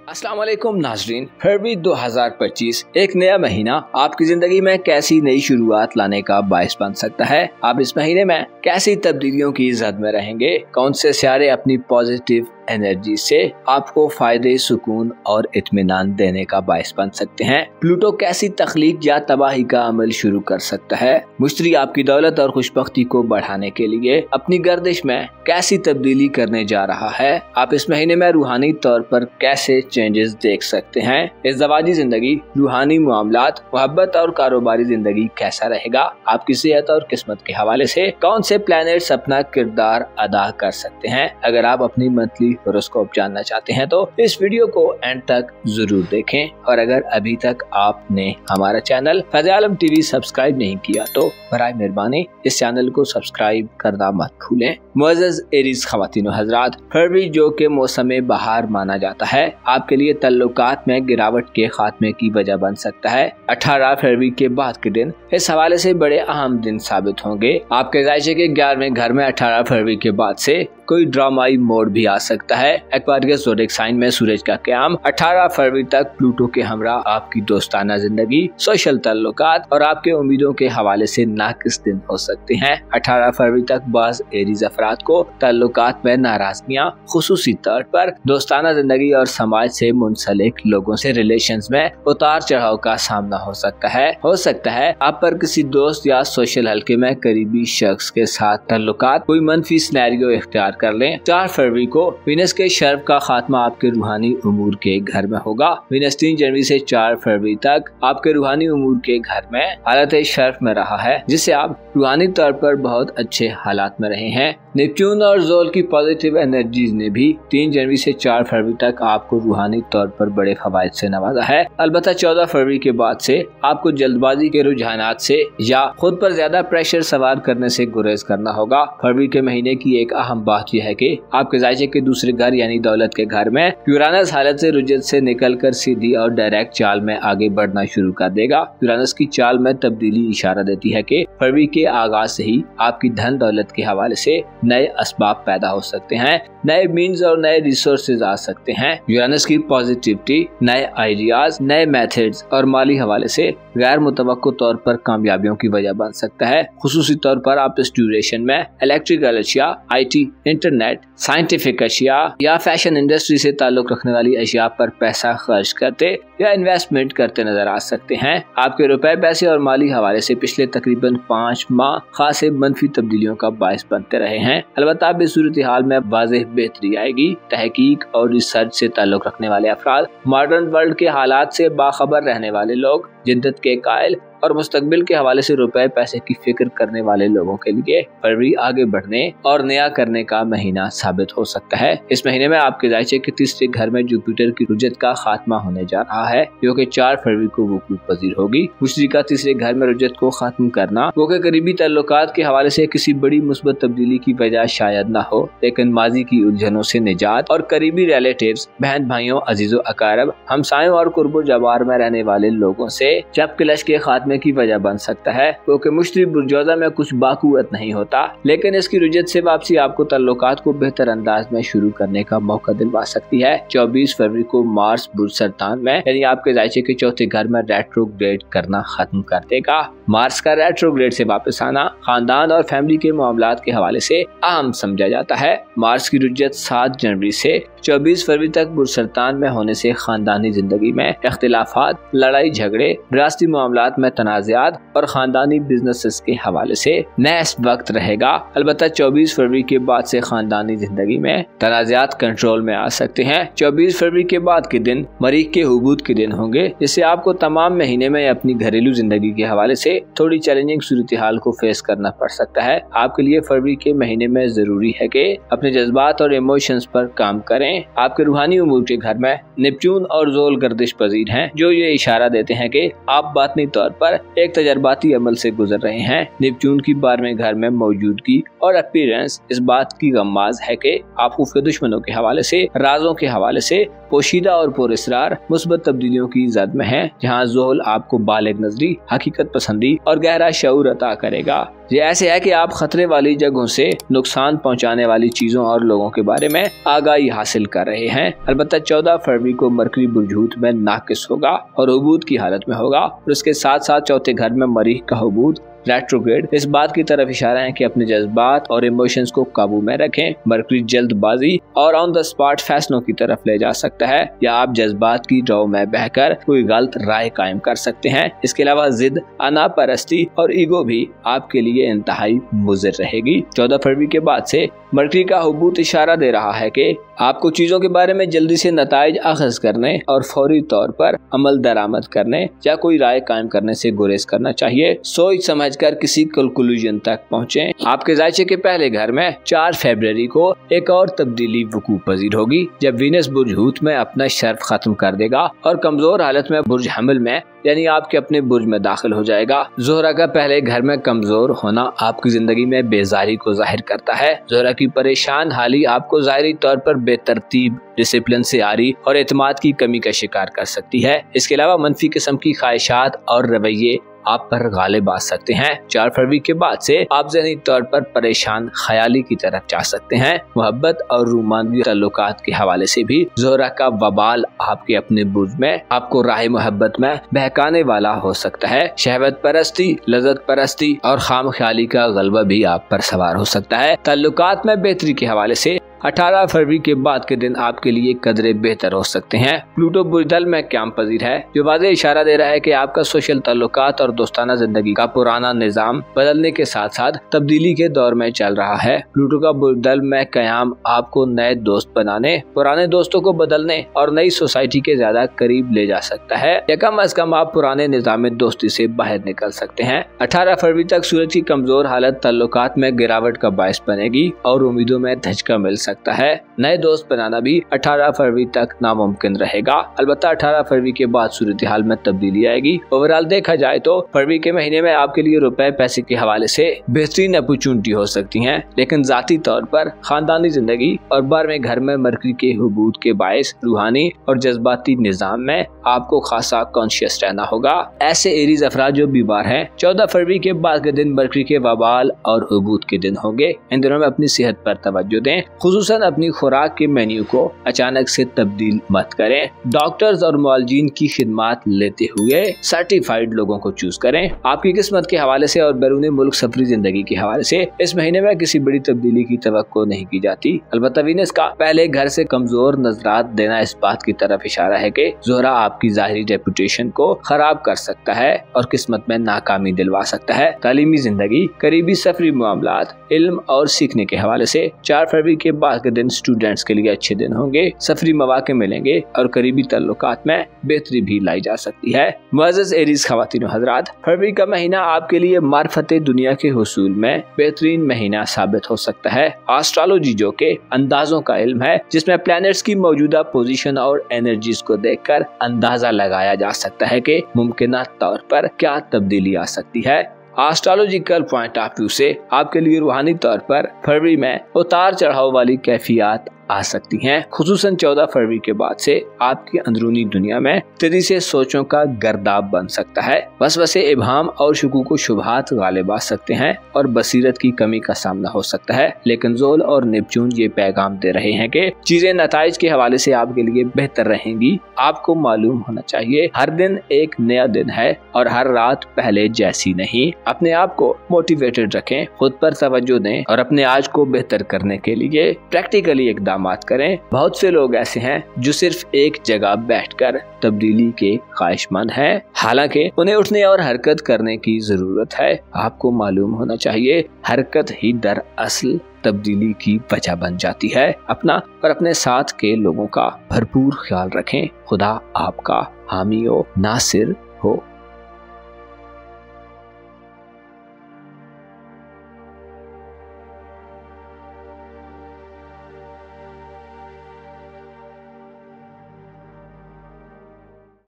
अस्सलाम वालेकुम नाजरीन। फरवरी 2025 एक नया महीना आपकी जिंदगी में कैसी नई शुरुआत लाने का बायस बन सकता है। आप इस महीने में कैसी तब्दीलियों की जद में रहेंगे, कौन से सियारे अपनी पॉजिटिव एनर्जी से आपको फायदे, सुकून और इत्मीनान देने का बायस बन सकते हैं। प्लूटो कैसी तख्लीक या तबाही का अमल शुरू कर सकता है। मुश्तरी आपकी दौलत और खुशबख्ती को बढ़ाने के लिए अपनी गर्दिश में कैसी तब्दीली करने जा रहा है। आप इस महीने में रूहानी तौर पर कैसे चेंजेस देख सकते हैं। इज़्ज़वाजी जिंदगी, रूहानी मामलात, मोहब्बत और कारोबारी जिंदगी कैसा रहेगा। आपकी सेहत और किस्मत के हवाले से कौन से प्लैनेट्स अपना किरदार अदा कर सकते हैं। अगर आप अपनी मंथली होरोस्कोप जानना चाहते हैं तो इस वीडियो को एंड तक जरूर देखें, और अगर अभी तक आपने हमारा चैनल फैज़ आलम टीवी सब्सक्राइब नहीं किया तो बराए मेहरबानी इस चैनल को सब्सक्राइब करना मत भूलें। मुअज़्ज़ज़ एरीज़ ख़वातीन व हज़रात, फरवरी जो के मौसम बहार माना जाता है, आपके लिए तल्लुकात में गिरावट के खात्मे की वजह बन सकता है। 18 फरवरी के बाद के दिन इस हवाले से बड़े अहम दिन साबित होंगे। आपके जायचे के 11वें घर में 18 फरवरी के बाद से कोई ड्रामाई मोड भी आ सकता है। एक्वारियस ज़ोडिएक साइन में सूरज का क़याम 18 फरवरी तक प्लूटो के हमरा आपकी दोस्ताना जिंदगी, सोशल तल्लुकात और आपके उम्मीदों के हवाले से नाकिस दिन हो सकते हैं। 18 फरवरी तक बाज़ एरीज़ अफराद को तल्लुकात में नाराजगियाँ, खुसूसी तौर पर दोस्ताना जिंदगी और समाज से मुंसलिक लोगों से रिलेशंस में उतार चढ़ाव का सामना हो सकता है। आप पर किसी दोस्त या सोशल हल्के में करीबी शख्स के साथ तल्लुकात कोई मनफी सिनेरियो इख्तियार कर लें। 4 फरवरी को वीनस के शर्फ का खात्मा आपके रूहानी उमूर के घर में होगा। वीनस 3 जनवरी से 4 फरवरी तक आपके रूहानी उमूर के घर में हालत शर्फ में रहा है, जिससे आप रूहानी तौर पर बहुत अच्छे हालात में रहे हैं। नेपच्यून और ज़ोल की पॉजिटिव एनर्जीज ने भी 3 जनवरी से 4 फरवरी तक आपको रूहानी तौर पर बड़े फवायद से नवाजा है। अलबत्ता 14 फरवरी के बाद से आपको जल्दबाजी के रुझानात से या खुद पर ज्यादा प्रेशर सवार करने से गुरेज करना होगा। फरवरी के महीने की एक अहम बात यह है कि आपके जायचे के दूसरे घर यानी दौलत के घर में यूरानस हालत से रुजत से निकलकर सीधी और डायरेक्ट चाल में आगे बढ़ना शुरू कर देगा। यूरानस की चाल में तब्दीली इशारा देती है कि फरवरी के आगाज से ही आपकी धन दौलत के हवाले से नए असबाब पैदा हो सकते हैं, नए मीन्स और नए रिसोर्सेज आ सकते हैं। यूरानस की पॉजिटिविटी नए आइडियाज, नए मेथड्स और माली हवाले से गैर मुतवक्को तौर पर कामयाबियों की वजह बन सकता है। खुसूसी तौर पर आप इस ड्यूरेशन में इलेक्ट्रिकल अशिया, IT, इंटरनेट, साइंटिफिक अशिया या फैशन इंडस्ट्री से ताल्लुक रखने वाली अशिया पर पैसा खर्च करते या इन्वेस्टमेंट करते नजर आ सकते हैं। आपके रुपए, पैसे और माली हवाले से पिछले तकरीबन 5 माह खासे मनफी तब्दीलियों का बायस बनते रहे हैं। अलबत्ता अब इस सूरत हाल में वाज़ेह बेहतरी आएगी। तहकीक और रिसर्च से ताल्लुक रखने वाले अफराद, मॉडर्न वर्ल्ड के हालात से बाखबर रहने वाले लोग, जिद्दत के कायल और मुस्तकबिल के हवाले से रुपए पैसे की फिक्र करने वाले लोगों के लिए फरवरी आगे बढ़ने और नया करने का महीना साबित हो सकता है। इस महीने में आपके जायचे के तीसरे घर में जुपिटर की रुजत का खात्मा होने जा रहा है, जो कि 4 फरवरी को वकूअ पजीर होगी। मुश्तरी का तीसरे घर में रुजत को खत्म करना वो के करीबी ताल्लुकात के हवाले से किसी बड़ी मुस्बत तब्दीली की वजह शायद न हो, लेकिन माजी की उलझनों से निजात और करीबी रिलेटिव्स, बहन भाइयों, अजीजों अकारब, हमसायों और कुर्बो जवार में रहने वाले लोगों से जब क्लश के की वजह बन सकता है, क्योंकि मुश्तरी बुरजोजा में कुछ बाकुवत नहीं होता, लेकिन इसकी रुजत से वापसी आपको तल्लुकात को बेहतर अंदाज में शुरू करने का मौका दिलवा सकती है। 24 फरवरी को मार्स बुर्ज सरतान में यानी आपके जायचे के चौथे घर में रेट्रोग्रेड करना खत्म कर देगा। मार्स का रेट्रोग्रेड से वापस आना खानदान और फैमिली के मामलात के हवाले से अहम समझा जाता है। मार्स की रुजत 7 जनवरी से 24 फरवरी तक बुर्ज सरतान में होने से खानदानी जिंदगी में इख्तिलाफात, लड़ाई झगड़े, विरासती मामलात में तनाज़ात और खानदानी बिजनेसेस के हवाले से नेक्स्ट वक्त रहेगा। अलबत्ता 24 फरवरी के बाद से खानदानी जिंदगी में तनाज़ात कंट्रोल में आ सकते हैं। 24 फरवरी के बाद के दिन मरीख के हुबूत के दिन होंगे, जिससे आपको तमाम महीने में अपनी घरेलू जिंदगी के हवाले से थोड़ी चैलेंजिंग सूरत हाल को फेस करना पड़ सकता है। आपके लिए फरवरी के महीने में जरूरी है कि अपने जज्बात और इमोशंस पर काम करें। आपके रूहानी उमूर के घर में नेपच्यून और ज़ोल गर्दिश पजीर हैं, जो ये इशारा देते हैं कि आप बातनी तौर पर एक तजर्बाती अमल से गुजर रहे हैं। नेपच्यून की 12वें घर में मौजूदगी और अपीयरेंस इस बात की गम्माज है कि आप खुफिया दुश्मनों के हवाले से, राजों के हवाले से पोशीदा और पुरअसरार मुस्बत तब्दीलियों की जद में है। जहाँ ज़ोल आपको बालिग नजरी, हकीकत पसंदी बुद्धि और गहरा शऊर अता करेगा। ये ऐसे है कि आप खतरे वाली जगहों से नुकसान पहुंचाने वाली चीजों और लोगों के बारे में आगाही हासिल कर रहे हैं। अलबत्ता 14 फरवरी को मरकरी बुर्जूत में नाकिस होगा और हुबूत की हालत में होगा, और उसके साथ साथ चौथे घर में मरीख का हुबूत रेट्रोग्रेड इस बात की तरफ इशारा है कि अपने जज्बात और इमोशंस को काबू में रखें। मरकरी जल्दबाजी और ऑन द स्पॉट फैसलों की तरफ ले जा सकता है, या आप जज्बात की रौ में बहकर कोई गलत राय कायम कर सकते हैं। इसके अलावा जिद, अनापरस्ती और ईगो भी आपके लिए इंतहाई मुज़िर रहेगी। 14 फरवरी के बाद से मरकरी का हुबूत इशारा दे रहा है कि आपको चीजों के बारे में जल्दी से नताइज अखज़ करने और फौरी तौर पर अमल दरामद करने या कोई राय कायम करने से गुरेज करना चाहिए। सोच समझकर किसी कंक्लूजन तक पहुँचे। आपके जायचे के पहले घर में 4 फरवरी को एक और तब्दीली वकूअ पजीर होगी, जब वीनस बुर्ज हूत में अपना शर्फ खत्म कर देगा और कमजोर हालत में बुर्ज हमिल में यानी आपके अपने बुर्ज में दाखिल हो जाएगा। ज़ोहरा का पहले घर में कमजोर होना आपकी जिंदगी में बेजारी को जाहिर करता है। ज़ोहरा की परेशान हाली आपको ज़ाहिरी तौर पर बेतरतीब, डिसिप्लिन से आरी और एतमाद की कमी का शिकार कर सकती है। इसके अलावा मनफी किस्म की ख्वाहिशात और रवैये आप पर गालिब आ सकते हैं। 4 फरवरी के बाद से आप ज़हनी तौर पर परेशान ख्याली की तरफ जा सकते हैं। मोहब्बत और रोमांटिक ताल्लुकात के हवाले से भी ज़ोहरा का वबाल आपके अपने बुर्ज में आपको राह मोहब्बत में बहकाने वाला हो सकता है। शहवत परस्ती, लज़्ज़त परस्ती और खाम ख्याली का गलबा भी आप पर सवार हो सकता है। ताल्लुकात में बेहतरी के हवाले से 18 फरवरी के बाद के दिन आपके लिए कदरे बेहतर हो सकते हैं। प्लूटो बुर्जदल में क्याम पजीर है, जो वाज़ेह इशारा दे रहा है कि आपका सोशल ताल्लुकात और दोस्ताना जिंदगी का पुराना निज़ाम बदलने के साथ साथ तब्दीली के दौर में चल रहा है। प्लूटो का बुर्जदल में कयाम आपको नए दोस्त बनाने, पुराने दोस्तों को बदलने और नई सोसाइटी के ज्यादा करीब ले जा सकता है, या कम अज कम आप पुराने निज़ाम दोस्ती से बाहर निकल सकते हैं। 18 फरवरी तक सूरज की कमजोर हालत ताल्लुकात में गिरावट का बायस बनेगी और उम्मीदों में धचका मिल सकता है। नए दोस्त बनाना भी 18 फरवरी तक नामुमकिन रहेगा। अलबत्ता 18 फरवरी के बाद सूरत हाल में तब्दीली आएगी। ओवरऑल देखा जाए तो फरवरी के महीने में आपके लिए रुपए पैसे के हवाले से बेहतरीन अपॉर्चुनिटी हो सकती हैं, लेकिन जाती तौर पर खानदानी जिंदगी और 12वें घर में मरकरी के हुबूत के बायस रूहानी और जज्बाती निजाम में आपको खासा कॉन्शियस रहना होगा। ऐसे एरीज अफराद जो बीमार हैं, 14 फरवरी के बाद के दिन मरकरी के वबाल और हुबूत के दिन होंगे। इन दिनों में अपनी सेहत पर तवज्जो दें, खुसूसन अपनी खुराक के मेन्यू को अचानक से तब्दील मत करें। डॉक्टर्स और मुआलजीन की खिदमात लेते हुए सर्टिफाइड लोगों को चूज करें। आपकी किस्मत के हवाले से और बैरून मुल्क सफरी जिंदगी के हवाले से इस महीने में किसी बड़ी तब्दीली की तवक्को नहीं की जाती। अलबत्ता वीनस का पहले घर से कमजोर नजरात देना इस बात की तरफ इशारा है कि ज़ोहरा आपकी ज़ाहिरी रेपुटेशन को खराब कर सकता है और किस्मत में नाकामी दिलवा सकता है। तालीमी जिंदगी, करीबी सफरी मामलात, इल्म और सीखने के हवाले से 4 फरवरी के बाद के दिन स्टूडेंट्स के लिए अच्छे दिन होंगे। सफरी मौके मिलेंगे और करीबी ताल्लुकात में बेहतरी भी लाई जा सकती है। मुअज़्ज़ज़ एरीज़ ख़वातीन व हज़रात, फरवरी का महीना आपके लिए मार्फते दुनिया के हुसूल में बेहतरीन महीना साबित हो सकता है। एस्ट्रोलॉजी जो के अंदाजों का इल्म है, जिसमें प्लैनेट्स की मौजूदा पोजीशन और एनर्जीज को देखकर अंदाजा लगाया जा सकता है कि मुमकिन तौर पर क्या तब्दीली आ सकती है। एस्ट्रोलॉजिकल पॉइंट ऑफ व्यू से आपके लिए रूहानी तौर पर फरवरी में उतार चढ़ाव वाली कैफियत आ सकती हैं। खुसूसन 14 फरवरी के बाद से आपकी अंदरूनी दुनिया में तेजी से सोचों का गर्दाब बन सकता है। वसवसे, इबहाम और शुकूक व शुबहात गालिब आ सकते हैं और बसीरत की कमी का सामना हो सकता है। लेकिन ज़ोल और नेपच्यून ये पैगाम दे रहे हैं कि चीजें नताइज के हवाले से आपके लिए बेहतर रहेंगी। आपको मालूम होना चाहिए हर दिन एक नया दिन है और हर रात पहले जैसी नहीं। अपने आप को मोटिवेटेड रखें, खुद पर तवज्जो दें और अपने आज को बेहतर करने के लिए प्रैक्टिकली इकदाम करें। बहुत से लोग ऐसे हैं जो सिर्फ एक जगह बैठकर तब्दीली के ख्वाहिशमंद हैं, हालांकि उन्हें उठने और हरकत करने की जरूरत है। आपको मालूम होना चाहिए हरकत ही दरअसल तब्दीली की वजह बन जाती है। अपना और अपने साथ के लोगों का भरपूर ख्याल रखें। खुदा आपका हामी हो, नासिर हो।